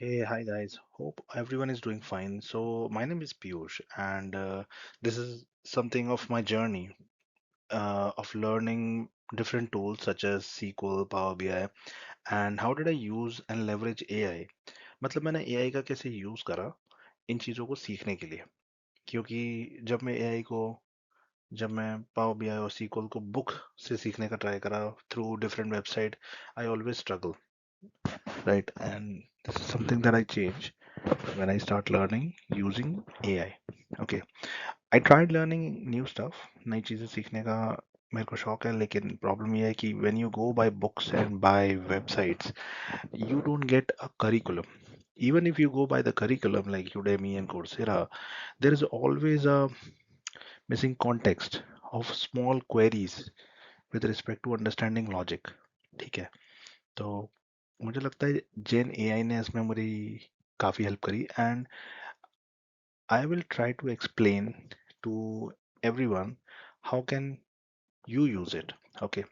Hey, hi guys. Hope everyone is doing fine. So, my name is Piyush, and this is something of my journey of learning different tools such as SQL, Power BI, and how did I use and leverage AI. मतलब मैंने AI का कैसे use करा इन चीज़ों को सीखने के लिए, क्योंकि जब मैं AI को जब मैं Power BI और SQL को बुक से सीखने का ट्राई करा through different website, I always struggle, right? And this is something that I change when I start learning using AI. Okay, I tried learning new stuff, नई चीजें सीखने का मेरे को शौक है, लेकिन प्रॉब्लम ये है कि when you go by books and by websites, you don't get a curriculum. Even if you go by the curriculum like Udemy and Coursera, there is always a missing context of small queries with respect to understanding logic. ठीक है, तो मुझे लगता है जेन AI ने इसमें मेरी काफ़ी हेल्प करी, and I will try to explain to everyone how can you use it. Okay,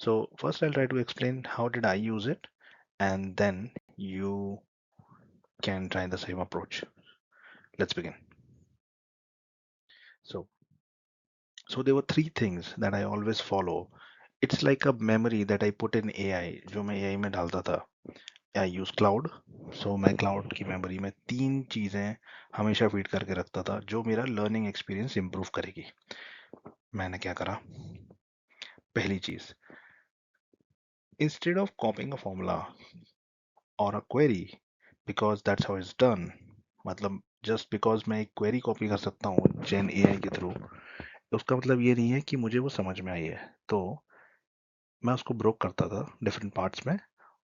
so first I'll try to explain how did I use it, and then you can try the same approach. Let's begin. So so there were three things that I always follow. It's like a memory that I put in AI, जो मैं AI में डालता था. आई use cloud. सो मैं cloud की memory में तीन चीज़ें हमेशा फीड करके रखता था जो मेरा लर्निंग एक्सपीरियंस इंप्रूव करेगी. मैंने क्या करा? पहली चीज, instead of copying a formula or a query, because that's how it's done, मतलब जस्ट बिकॉज मैं एक क्वेरी कॉपी कर सकता हूँ जेन एआई के थ्रू, उसका मतलब ये नहीं है कि मुझे वो समझ में आई है. तो मैं उसको ब्रोक करता था डिफरेंट पार्ट्स में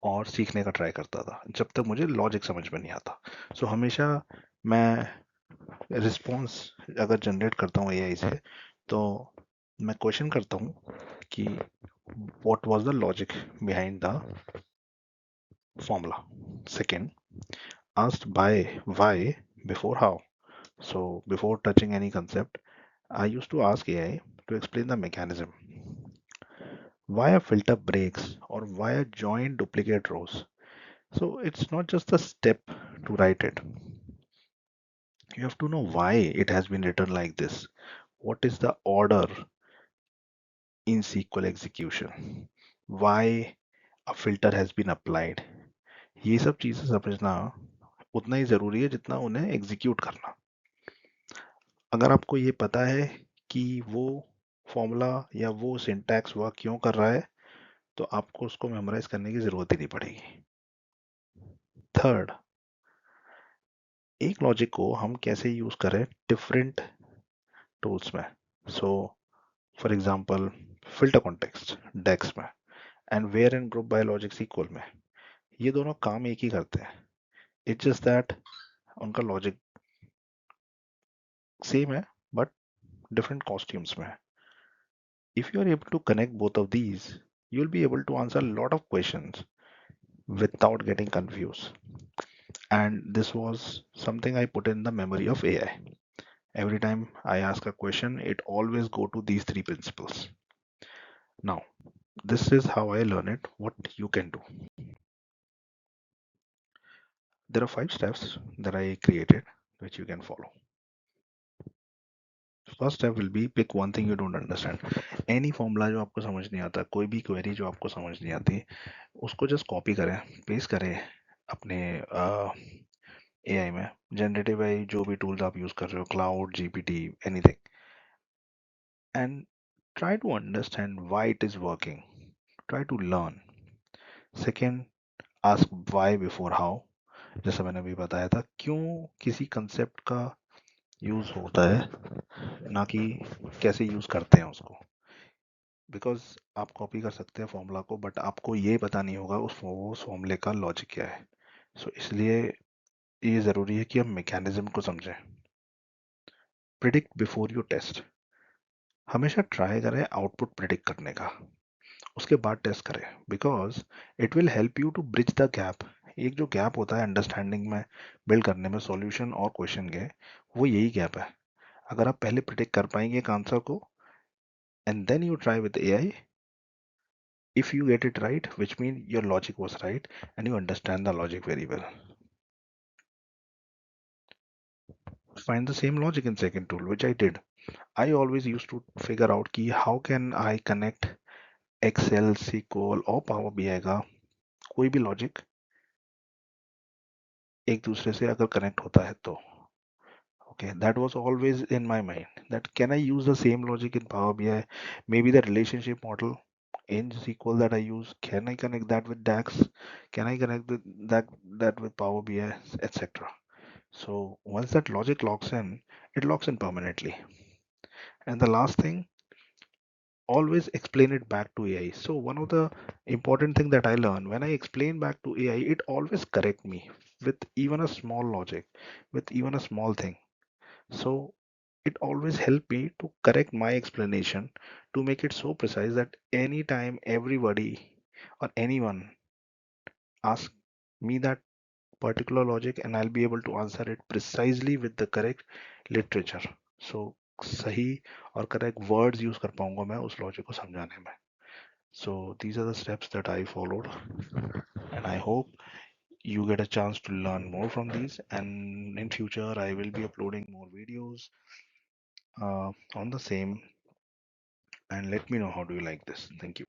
और सीखने का ट्राई करता था जब तक मुझे लॉजिक समझ में नहीं आता. सो हमेशा मैं रिस्पॉन्स अगर जनरेट करता हूँ एआई से, तो मैं क्वेश्चन करता हूँ कि what was the logic behind the formula. Second, asked by why before how. So before touching any concept, I used to ask AI to explain the mechanism. Why a filter breaks or why a joint duplicate rows. So it's not just a step to write it. You have to know why it has been written like this. What is the order in SQL execution? Why a filter has been applied? ये सब चीजें समझना उतना ही जरूरी है जितना उन्हें execute करना. अगर आपको ये पता है कि वो फॉर्मूला या वो सिंटैक्स वह क्यों कर रहा है, तो आपको उसको मेमोराइज करने की जरूरत ही नहीं पड़ेगी. थर्ड, एक लॉजिक को हम कैसे यूज करें डिफरेंट टूल्स में. So for example, filter context DAX में and where and group by logic SQL में, ये दोनों काम एक ही करते हैं. इट्स जस्ट दैट उनका लॉजिक सेम है, बट डिफरेंट कॉस्ट्यूम्स में है. If you are able to connect both of these, you'll be able to answer a lot of questions without getting confused. And this was something I put in the memory of AI. Every time I ask a question, it always go to these three principles. Now, this is how I learn it. What you can do. There are 5 steps that I created which you can follow. First step will be pick one thing you don't understand. Any formula जो आपको समझ नहीं आता, कोई भी query जो आपको समझ नहीं आती, उसको just copy करें, paste करें अपने एआई में. जनरेटिव एआई जो भी टूल्स आप यूज कर रहे हो, Claude, GPT, anything, and try to understand why it is working. Try to learn. Second, ask why before how. जैसा मैंने अभी बताया था, क्यों किसी कंसेप्ट का यूज होता है, ना कि कैसे यूज करते हैं उसको. बिकॉज आप कॉपी कर सकते हैं फॉर्मूला को, बट आपको ये पता नहीं होगा उस फॉर्मूले का लॉजिक क्या है. सो इसलिए ये ज़रूरी है कि हम मैकेनिज्म को समझें. Predict before you test. हमेशा ट्राई करें आउटपुट प्रिडिक्ट करने का, उसके बाद टेस्ट करें, because it will help you to bridge the gap. एक जो गैप होता है अंडरस्टैंडिंग में, बिल्ड करने में सॉल्यूशन और क्वेश्चन के, वो यही गैप है. अगर आप पहले प्रिडिक्ट कर पाएंगे एक आंसर को and then you try with AI, if you get it right, which means your logic was right and you understand the logic very well. find the same logic in second tool, which I did. I always used to figure out कि how can I connect Excel, SQL और Power BI का कोई भी logic एक दूसरे से अगर connect होता है तो okay, that was always in my mind, that can I use the same logic in Power BI, maybe the relationship model in SQL that I use, can I connect that with DAX, can I connect that with Power BI, etc. So once that logic locks in, it locks in permanently. And the last thing, always explain it back to AI. So one of the important thing that I learned, when I explain back to AI, it always correct me with even a small logic, with even a small thing. So it always helped me to correct my explanation to make it so precise that anytime everybody or anyone asks me that particular logic, and I'll be able to answer it precisely with the correct literature. So सही और correct words use कर पाऊंगा मैं उस logic को समझाने में. So these are the steps that I followed, and I hope you get a chance to learn more from these. And in future, I will be uploading more videos on the same. And let me know how do you like this. Thank you.